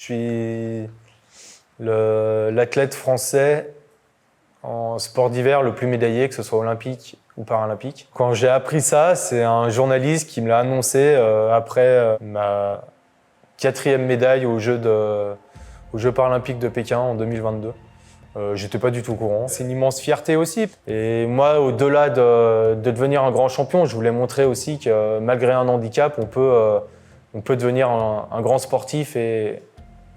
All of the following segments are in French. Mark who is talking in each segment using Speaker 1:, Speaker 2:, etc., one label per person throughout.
Speaker 1: suis l'athlète français en sport d'hiver le plus médaillé, que ce soit olympique ou paralympique. Quand j'ai appris ça, c'est un journaliste qui me l'a annoncé après ma 4e médaille aux Jeux paralympiques de Pékin en 2022. J'étais pas du tout au courant. C'est une immense fierté aussi. Et moi, au-delà de devenir un grand champion, je voulais montrer aussi que malgré un handicap, on peut devenir un grand sportif et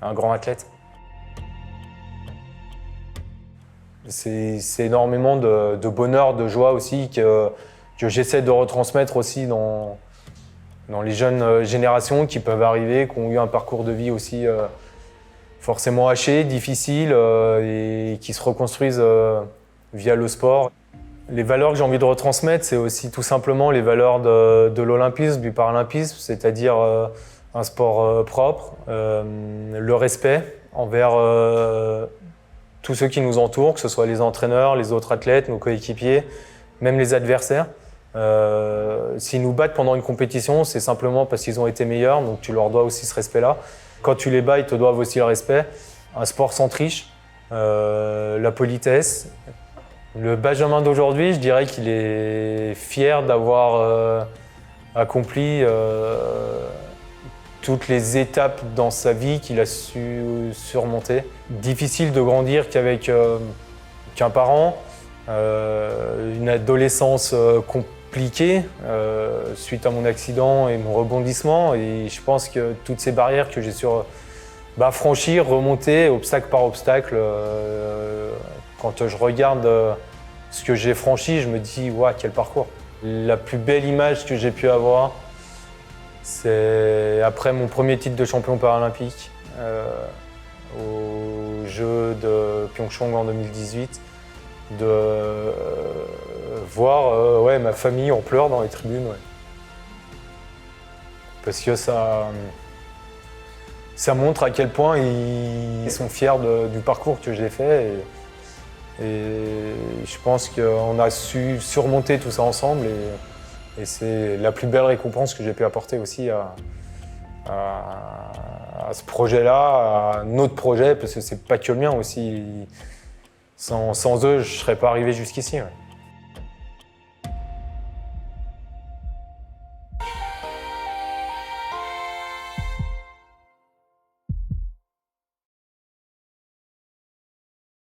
Speaker 1: un grand athlète. C'est énormément de bonheur, de joie aussi que j'essaie de retransmettre aussi dans les jeunes générations qui peuvent arriver, qui ont eu un parcours de vie aussi forcément haché, difficile et qui se reconstruisent via le sport. Les valeurs que j'ai envie de retransmettre, c'est aussi tout simplement les valeurs de l'olympisme, du paralympisme, c'est-à-dire un sport propre, le respect envers tous ceux qui nous entourent, que ce soit les entraîneurs, les autres athlètes, nos coéquipiers, même les adversaires. S'ils nous battent pendant une compétition, c'est simplement parce qu'ils ont été meilleurs, donc tu leur dois aussi ce respect-là. Quand tu les bats, ils te doivent aussi le respect. Un sport sans triche, la politesse. Le Benjamin d'aujourd'hui, je dirais qu'il est fier d'avoir accompli toutes les étapes dans sa vie qu'il a su surmonter. Difficile de grandir qu'un parent, une adolescence compliquée suite à mon accident et mon rebondissement. Et je pense que toutes ces barrières que j'ai su franchir, remonter, obstacle par obstacle, quand je regarde ce que j'ai franchi, je me dis waouh, quel parcours. La plus belle image que j'ai pu avoir, c'est après mon premier titre de champion paralympique aux Jeux de Pyeongchang en 2018, de voir ma famille en pleurs dans les tribunes. Ouais. Parce que ça montre à quel point ils sont fiers du parcours que j'ai fait. Et je pense qu'on a su surmonter tout ça ensemble. Et c'est la plus belle récompense que j'ai pu apporter aussi à ce projet-là, à notre projet, parce que c'est pas que le mien aussi. Sans eux, je serais pas arrivé jusqu'ici. Ouais.